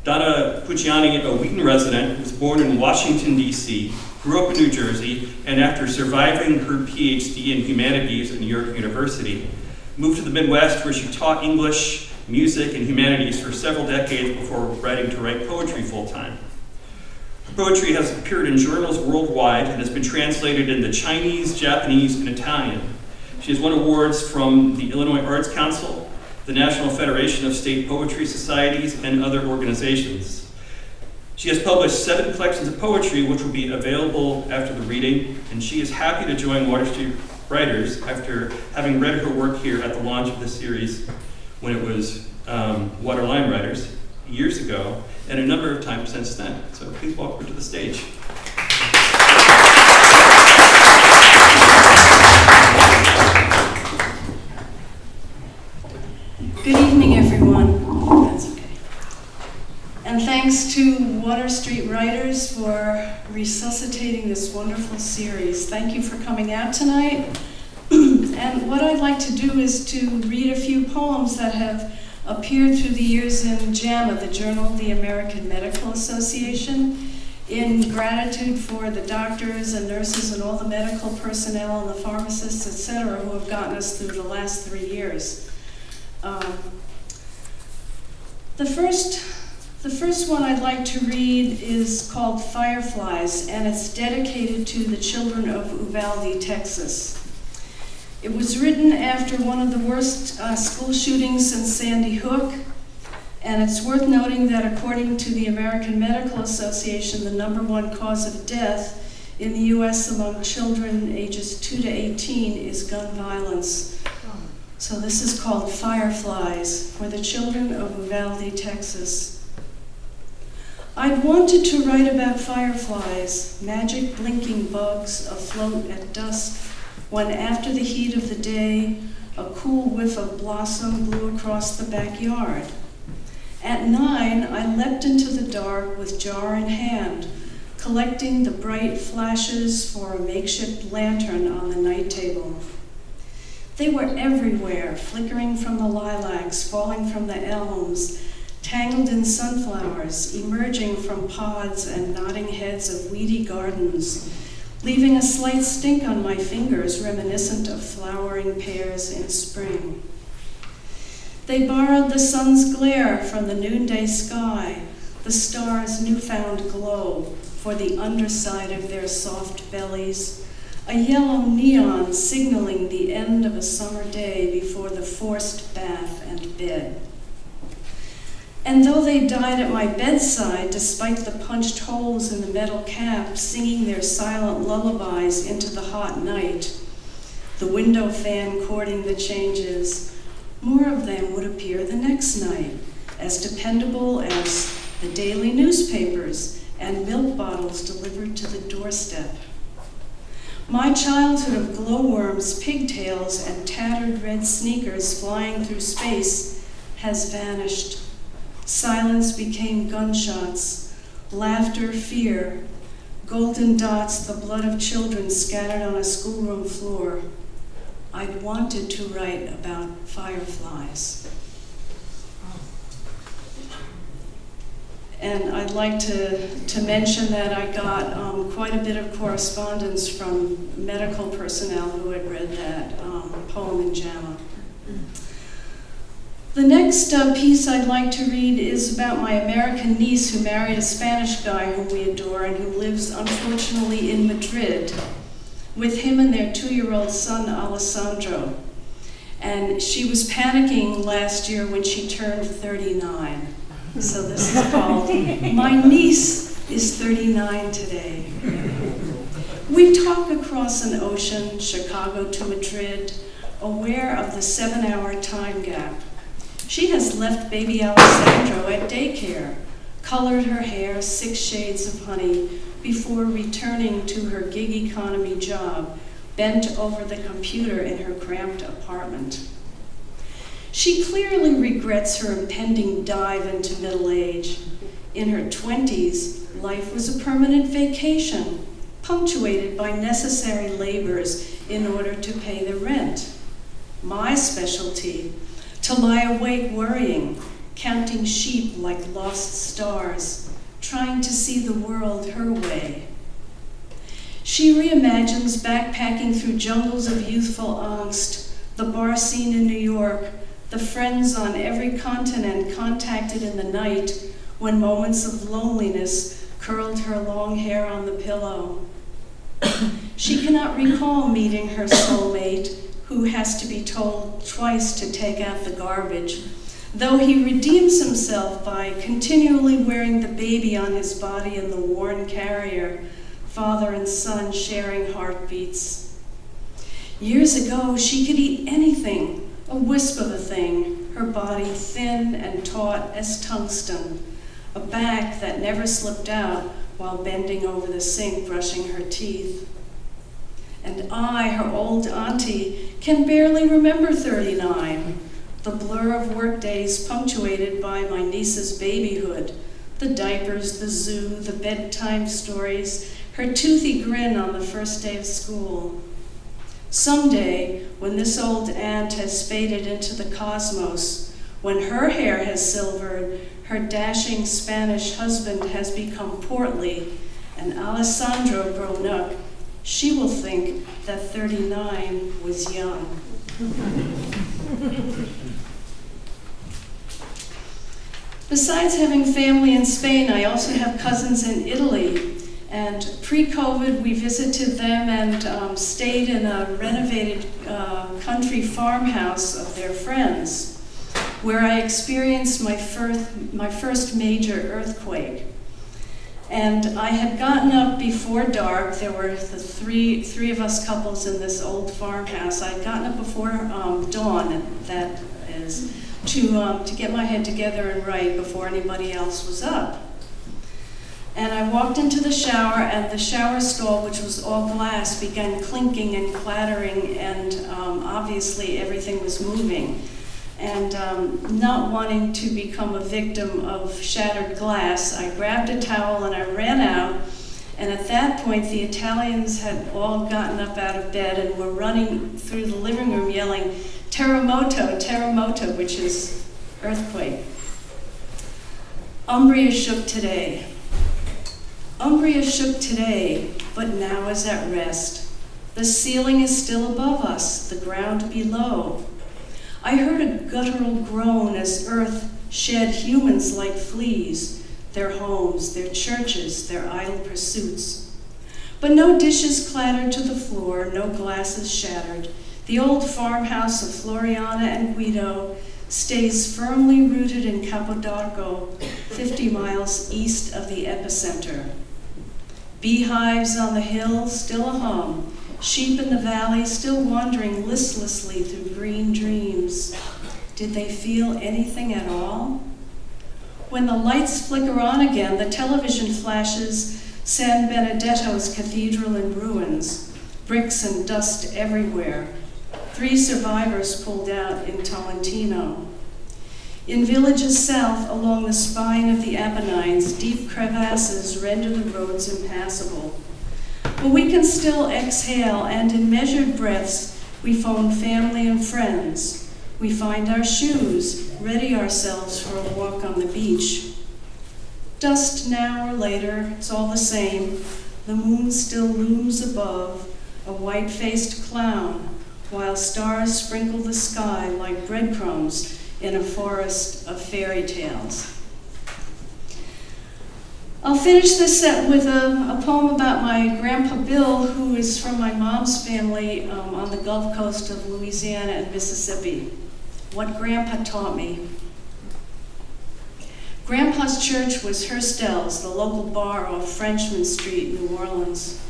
Donna Pucciani, a Wheaton resident, was born in Washington, D.C., grew up in New Jersey, and after surviving her PhD in humanities at New York University, moved to the Midwest where she taught English, music, and humanities for several decades before writing to write poetry full-time. Her poetry has appeared in journals worldwide and has been translated into Chinese, Japanese, and Italian. She has won awards from the Illinois Arts Council, the National Federation of State Poetry Societies, and other organizations. She has published 7 collections of poetry, which will be available after the reading, and she is happy to join Water Street Writers after having read her work here at the launch of the series when it was Waterline Writers years ago, and a number of times since then. So please welcome her to the stage. Good evening, everyone. That's okay. And thanks to Water Street Writers for resuscitating this wonderful series. Thank you for coming out tonight. And what I'd like to do is to read a few poems that have appeared through the years in JAMA, the Journal of the American Medical Association, in gratitude for the doctors and nurses and all the medical personnel and the pharmacists, etc., who have gotten us through the last 3 years. The first one I'd like to read is called Fireflies, and it's dedicated to the children of Uvalde, Texas. It was written after one of the worst school shootings since Sandy Hook, and it's worth noting that according to the American Medical Association, the #1 cause of death in the U.S. among children ages 2 to 18 is gun violence. So this is called Fireflies for the children of Uvalde, Texas. I'd wanted to write about fireflies, magic blinking bugs afloat at dusk, when after the heat of the day, a cool whiff of blossom blew across the backyard. At 9, I leapt into the dark with jar in hand, collecting the bright flashes for a makeshift lantern on the night table. They were everywhere, flickering from the lilacs, falling from the elms, tangled in sunflowers, emerging from pods and nodding heads of weedy gardens, leaving a slight stink on my fingers reminiscent of flowering pears in spring. They borrowed the sun's glare from the noonday sky, the stars' newfound glow for the underside of their soft bellies, a yellow neon signaling the end of a summer day before the forced bath and bed. And though they died at my bedside, despite the punched holes in the metal cap singing their silent lullabies into the hot night, the window fan courting the changes, more of them would appear the next night, as dependable as the daily newspapers and milk bottles delivered to the doorstep. My childhood of glowworms, pigtails, and tattered red sneakers flying through space has vanished. Silence became gunshots, laughter, fear, golden dots, the blood of children scattered on a schoolroom floor. I'd wanted to write about fireflies. And I'd like to mention that I got quite a bit of correspondence from medical personnel who had read that poem in JAMA. The next piece I'd like to read is about my American niece who married a Spanish guy whom we adore and who lives, unfortunately, in Madrid with him and their 2-year-old son, Alessandro. And she was panicking last year when she turned 39. So this is called My Niece is 39 Today. We talk across an ocean, Chicago to Madrid, aware of the 7-hour time gap. She has left baby Alessandro at daycare, colored her hair 6 shades of honey before returning to her gig economy job, bent over the computer in her cramped apartment. She clearly regrets her impending dive into middle age. In her 20s, life was a permanent vacation, punctuated by necessary labors in order to pay the rent. My specialty, to lie awake worrying, counting sheep like lost stars, trying to see the world her way. She reimagines backpacking through jungles of youthful angst, the bar scene in New York, the friends on every continent contacted in the night when moments of loneliness curled her long hair on the pillow. She cannot recall meeting her soulmate, who has to be told twice to take out the garbage, though he redeems himself by continually wearing the baby on his body in the worn carrier, father and son sharing heartbeats. Years ago, she could eat anything, a wisp of a thing, her body thin and taut as tungsten, a back that never slipped out while bending over the sink brushing her teeth. And I, her old auntie, can barely remember 39, the blur of workdays punctuated by my niece's babyhood, the diapers, the zoo, the bedtime stories, her toothy grin on the first day of school. Someday, when this old aunt has faded into the cosmos, when her hair has silvered, her dashing Spanish husband has become portly, and Alessandro grown up, she will think that 39 was young. Besides having family in Spain, I also have cousins in Italy. And pre-COVID, we visited them and stayed in a renovated country farmhouse of their friends, where I experienced my first major earthquake. And I had gotten up before dark. There were the three of us couples in this old farmhouse. I had gotten up before dawn, that is, to get my head together and write before anybody else was up. And I walked into the shower, and the shower stall, which was all glass, began clinking and clattering, and obviously everything was moving. And not wanting to become a victim of shattered glass, I grabbed a towel and I ran out. And at that point, the Italians had all gotten up out of bed and were running through the living room yelling, "Terremoto, terremoto," which is earthquake. Umbria shook today. Umbria shook today, but now is at rest. The ceiling is still above us, the ground below. I heard a guttural groan as earth shed humans like fleas, their homes, their churches, their idle pursuits. But no dishes clattered to the floor, no glasses shattered. The old farmhouse of Floriana and Guido stays firmly rooted in Capodarco, 50 miles east of the epicenter. Beehives on the hill, still a hum. Sheep in the valley, still wandering listlessly through green dreams. Did they feel anything at all? When the lights flicker on again, the television flashes San Benedetto's cathedral in ruins, bricks and dust everywhere. 3 survivors pulled out in Tolentino. In villages south along the spine of the Apennines, deep crevasses render the roads impassable. But we can still exhale, and in measured breaths, we phone family and friends. We find our shoes, ready ourselves for a walk on the beach. Dust now or later, it's all the same. The moon still looms above, a white-faced clown, while stars sprinkle the sky like breadcrumbs in a forest of fairy tales. I'll finish this set with a poem about my Grandpa Bill, who is from my mom's family on the Gulf Coast of Louisiana and Mississippi. What Grandpa taught me. Grandpa's church was Herstel's, the local bar off Frenchman Street, New Orleans.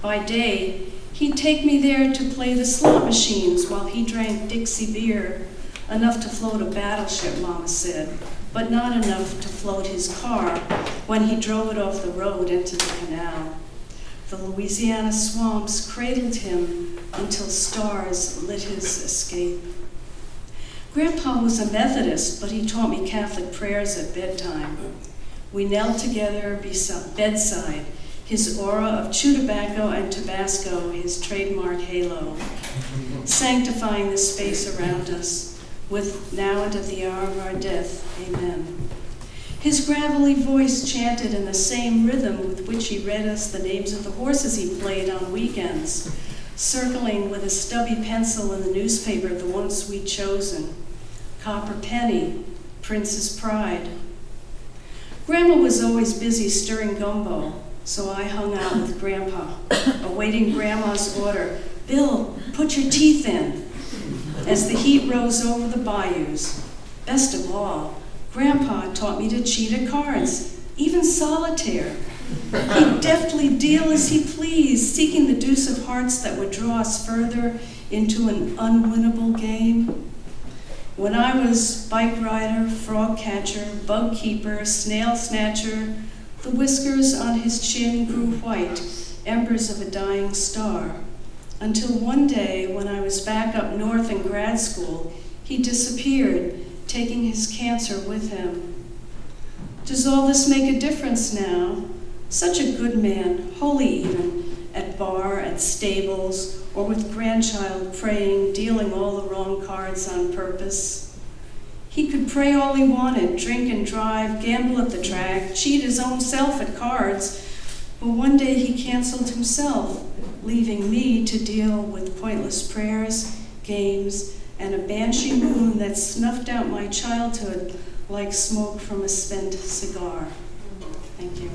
By day, he'd take me there to play the slot machines while he drank Dixie beer, enough to float a battleship, Mama said, but not enough to float his car when he drove it off the road into the canal. The Louisiana swamps cradled him until stars lit his escape. Grandpa was a Methodist, but he taught me Catholic prayers at bedtime. We knelt together bedside, his aura of chew tobacco and Tabasco, his trademark halo, sanctifying the space around us. with now and at the hour of our death. Amen. His gravelly voice chanted in the same rhythm with which he read us the names of the horses he played on weekends, circling with a stubby pencil in the newspaper the ones we'd chosen. Copper Penny, Prince's Pride. Grandma was always busy stirring gumbo, so I hung out with Grandpa, awaiting Grandma's order, "Bill, put your teeth in," as the heat rose over the bayous. Best of all, Grandpa taught me to cheat at cards, even solitaire. He'd deftly deal as he pleased, seeking the deuce of hearts that would draw us further into an unwinnable game. When I was bike rider, frog catcher, bug keeper, snail snatcher, the whiskers on his chin grew white, embers of a dying star. Until one day, when I was back up north in grad school, he disappeared, taking his cancer with him. Does all this make a difference now? Such a good man, holy even, at bar, at stables, or with grandchild praying, dealing all the wrong cards on purpose. He could pray all he wanted, drink and drive, gamble at the track, cheat his own self at cards, but one day he canceled himself, leaving me to deal with pointless prayers, games, and a banshee moon that snuffed out my childhood like smoke from a spent cigar. Thank you.